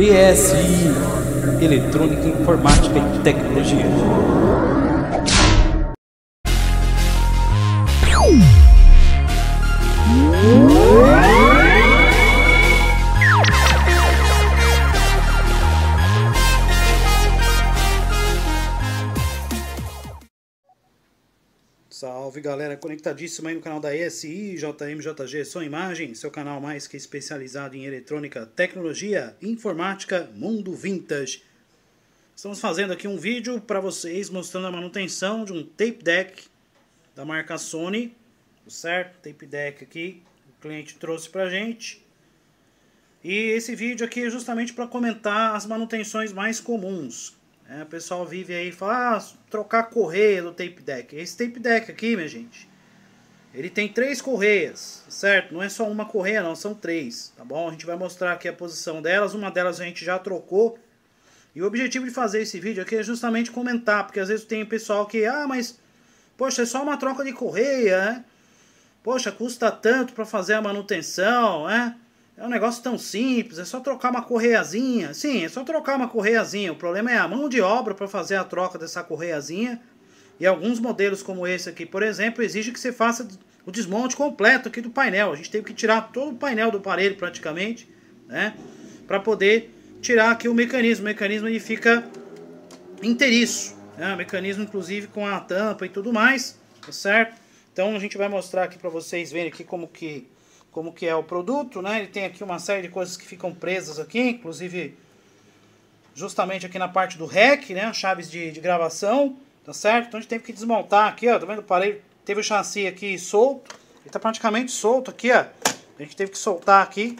ESI, Eletrônica, Informática e Tecnologia. Salve galera, conectadíssimo aí no canal da ESI, JMJG Som Imagem, seu canal mais que especializado em eletrônica, tecnologia, informática, mundo vintage. Estamos fazendo aqui um vídeo para vocês mostrando a manutenção de um tape deck da marca Sony, certo? Tape deck aqui, o cliente trouxe pra gente. E esse vídeo aqui é justamente para comentar as manutenções mais comuns. O pessoal vive aí e fala, trocar a correia do tape deck. Esse tape deck aqui, minha gente, ele tem 3 correias, certo? Não é só uma correia não, são 3, tá bom? A gente vai mostrar aqui a posição delas, uma delas a gente já trocou. E o objetivo de fazer esse vídeo aqui é justamente comentar, porque às vezes tem pessoal que, mas, poxa, é só uma troca de correia, né? Poxa, custa tanto para fazer a manutenção, né? É um negócio tão simples, é só trocar uma correiazinha. Sim, é só trocar uma correiazinha. O problema é a mão de obra para fazer a troca dessa correiazinha. E alguns modelos como esse aqui, por exemplo, exigem que você faça o desmonte completo aqui do painel. A gente teve que tirar todo o painel do aparelho praticamente, né? Para poder tirar aqui o mecanismo. O mecanismo ele fica inteiriço, né? O mecanismo inclusive com a tampa e tudo mais, tá certo? Então a gente vai mostrar aqui para vocês verem aqui como que é o produto, né? Ele tem aqui uma série de coisas que ficam presas aqui, inclusive justamente aqui na parte do REC, né? Chaves de gravação, tá certo? Então a gente teve que desmontar aqui, ó, tá vendo? O aparelho teve o chassi aqui solto, ele tá praticamente solto aqui, ó. A gente teve que soltar aqui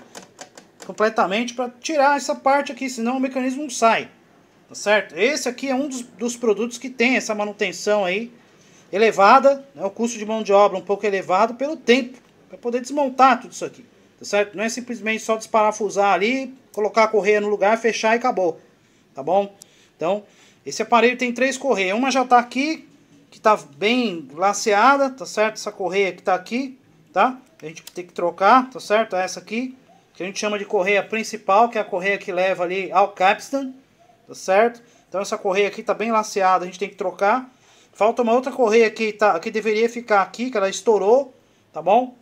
completamente para tirar essa parte aqui, senão o mecanismo não sai, tá certo? Esse aqui é um dos produtos que tem essa manutenção aí elevada, né? O custo de mão de obra um pouco elevado pelo tempo para poder desmontar tudo isso aqui, tá certo? Não é simplesmente só desparafusar ali, colocar a correia no lugar, fechar e acabou, tá bom? Então, esse aparelho tem 3 correias, uma já tá aqui, que tá bem laceada, tá certo? Essa correia que tá aqui, tá? A gente tem que trocar, tá certo? Essa aqui, que a gente chama de correia principal, que é a correia que leva ali ao capstan, tá certo? Então essa correia aqui tá bem laceada, a gente tem que trocar. Falta uma outra correia que deveria ficar aqui, que ela estourou, tá bom?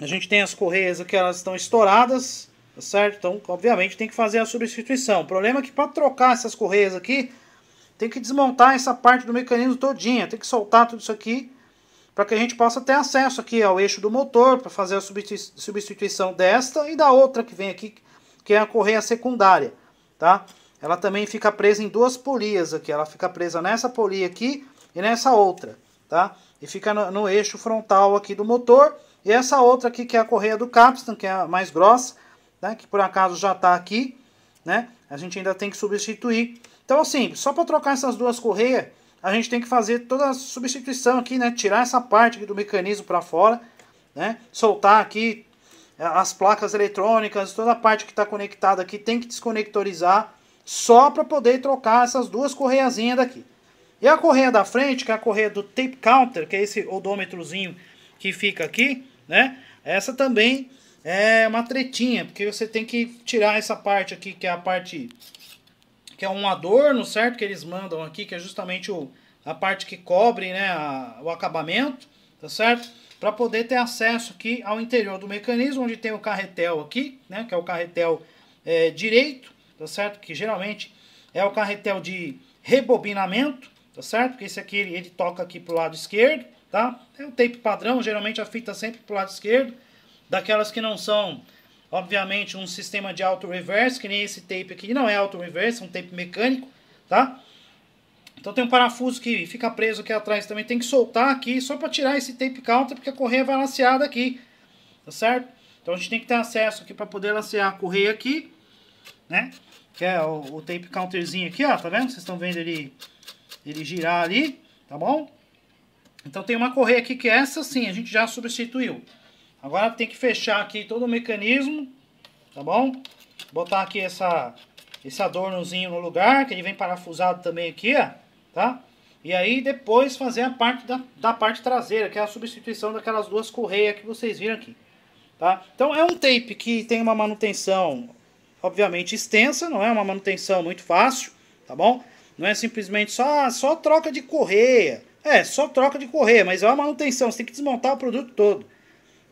A gente tem as correias aqui, elas estão estouradas, tá certo? Então, obviamente, tem que fazer a substituição. O problema é que para trocar essas correias aqui, tem que desmontar essa parte do mecanismo todinha, tem que soltar tudo isso aqui, para que a gente possa ter acesso aqui ao eixo do motor, para fazer a substituição desta e da outra que vem aqui, que é a correia secundária, tá? Ela também fica presa em 2 polias aqui, ela fica presa nessa polia aqui e nessa outra, tá? E fica no eixo frontal aqui do motor. E essa outra aqui que é a correia do capstan, que é a mais grossa, né, que por acaso já está aqui, né, a gente ainda tem que substituir. Então assim, só para trocar essas 2 correias, a gente tem que fazer toda a substituição aqui, né, tirar essa parte aqui do mecanismo para fora, né, soltar aqui as placas eletrônicas, toda a parte que está conectada aqui tem que desconectorizar, só para poder trocar essas 2 correiazinhas daqui. E a correia da frente, que é a correia do tape counter, que é esse odômetrozinho que fica aqui, né? Essa também é uma tretinha, porque você tem que tirar essa parte aqui, que é a parte que é um adorno, certo? Que eles mandam aqui, que é justamente a parte que cobre, né, o acabamento, tá certo? Para poder ter acesso aqui ao interior do mecanismo, onde tem o carretel aqui, né? Que é o carretel direito, tá certo? Que geralmente é o carretel de rebobinamento, tá certo? Porque esse aqui ele toca aqui pro lado esquerdo, tá? É o tape padrão, geralmente a fita sempre pro lado esquerdo, daquelas que não são, obviamente, um sistema de auto-reverse, que nem esse tape aqui, não é auto-reverse, é um tape mecânico, tá? Então tem um parafuso que fica preso aqui atrás também, tem que soltar aqui, só para tirar esse tape counter, porque a correia vai laceada aqui, tá certo? Então a gente tem que ter acesso aqui para poder lacear a correia aqui, né? Que é o tape counterzinho aqui, ó, tá vendo? Vocês estão vendo ele girar ali, tá bom? Então tem uma correia aqui que essa sim, a gente já substituiu. Agora tem que fechar aqui todo o mecanismo, tá bom? Botar aqui esse adornozinho no lugar, que ele vem parafusado também aqui, ó, tá? E aí depois fazer a parte da parte traseira, que é a substituição daquelas 2 correias que vocês viram aqui, tá? Então é um tape que tem uma manutenção obviamente extensa, não é uma manutenção muito fácil, tá bom? Não é simplesmente só troca de correia. Só troca de correia, mas é uma manutenção, você tem que desmontar o produto todo,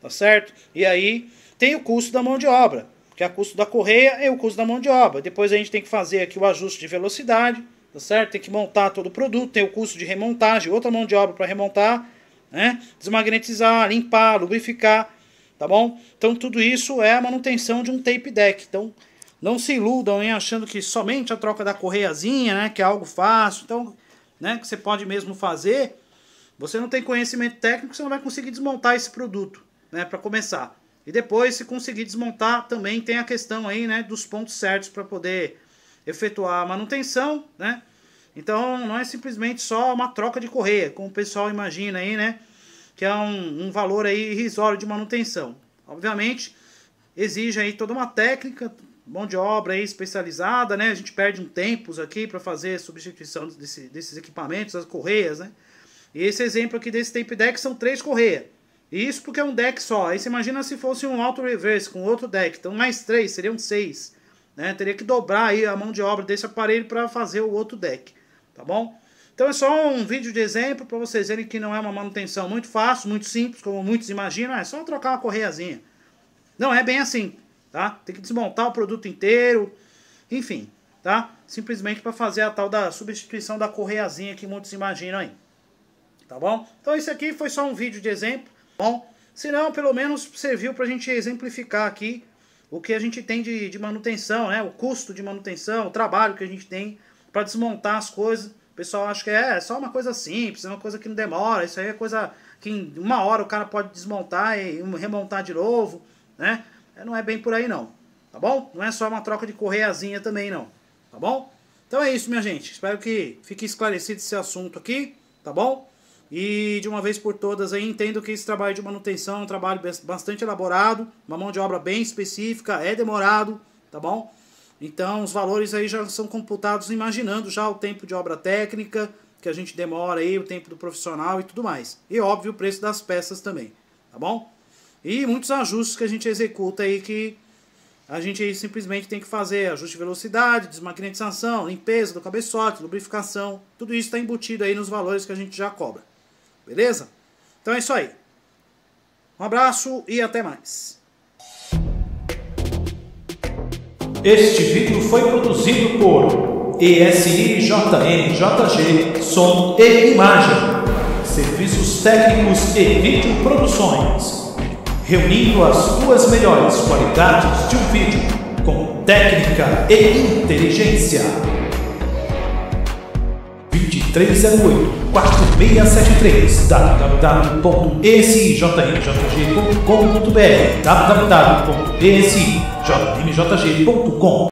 tá certo? E aí tem o custo da mão de obra, que é o custo da correia e o custo da mão de obra. Depois a gente tem que fazer aqui o ajuste de velocidade, tá certo? Tem que montar todo o produto, tem o custo de remontagem, outra mão de obra para remontar, né? Desmagnetizar, limpar, lubrificar, tá bom? Então tudo isso é a manutenção de um tape deck. Então não se iludam em achando que somente a troca da correiazinha, né, que é algo fácil, então, né, que você pode mesmo fazer. Você não tem conhecimento técnico, você não vai conseguir desmontar esse produto, né, para começar. E depois, se conseguir desmontar, também tem a questão aí, né, dos pontos certos para poder efetuar a manutenção, né? Então não é simplesmente só uma troca de correia, como o pessoal imagina aí, né, que é um valor aí irrisório de manutenção. Obviamente, exige aí toda uma técnica, mão de obra aí especializada, né? A gente perde um tempo aqui para fazer a substituição desses equipamentos, as correias, né? E esse exemplo aqui desse tape deck são 3 correias. E isso porque é um deck só. Aí você imagina se fosse um auto reverse com outro deck. Então mais 3, seriam 6. Né? Teria que dobrar aí a mão de obra desse aparelho para fazer o outro deck. Tá bom? Então é só um vídeo de exemplo para vocês verem que não é uma manutenção muito fácil, muito simples, como muitos imaginam. É só trocar uma correiazinha. Não é bem assim. Tá? Tem que desmontar o produto inteiro, enfim, tá? Simplesmente para fazer a tal da substituição da correiazinha que muitos imaginam aí, tá bom? Então esse aqui foi só um vídeo de exemplo, tá bom? Se não, pelo menos serviu para a gente exemplificar aqui o que a gente tem de manutenção, né? O custo de manutenção, o trabalho que a gente tem para desmontar as coisas. O pessoal acha que é só uma coisa simples, é uma coisa que não demora, isso aí é coisa que em 1 hora o cara pode desmontar e remontar de novo, né? Não é bem por aí não, tá bom? Não é só uma troca de correiazinha também não, tá bom? Então é isso, minha gente. Espero que fique esclarecido esse assunto aqui, tá bom? E de uma vez por todas aí, entendo que esse trabalho de manutenção é um trabalho bastante elaborado, uma mão de obra bem específica, é demorado, tá bom? Então os valores aí já são computados imaginando já o tempo de obra técnica, que a gente demora aí, o tempo do profissional e tudo mais. E óbvio o preço das peças também, tá bom? E muitos ajustes que a gente executa aí que a gente aí simplesmente tem que fazer. Ajuste de velocidade, desmagnetização, limpeza do cabeçote, lubrificação. Tudo isso está embutido aí nos valores que a gente já cobra. Beleza? Então é isso aí. Um abraço e até mais. Este vídeo foi produzido por ESI-JMJG Som e Imagem, Serviços Técnicos e Videoproduções, reunindo as 2 melhores qualidades de um vídeo com técnica e inteligência. 2308-4673 www.esijmjg.com.br www.esijmjg.com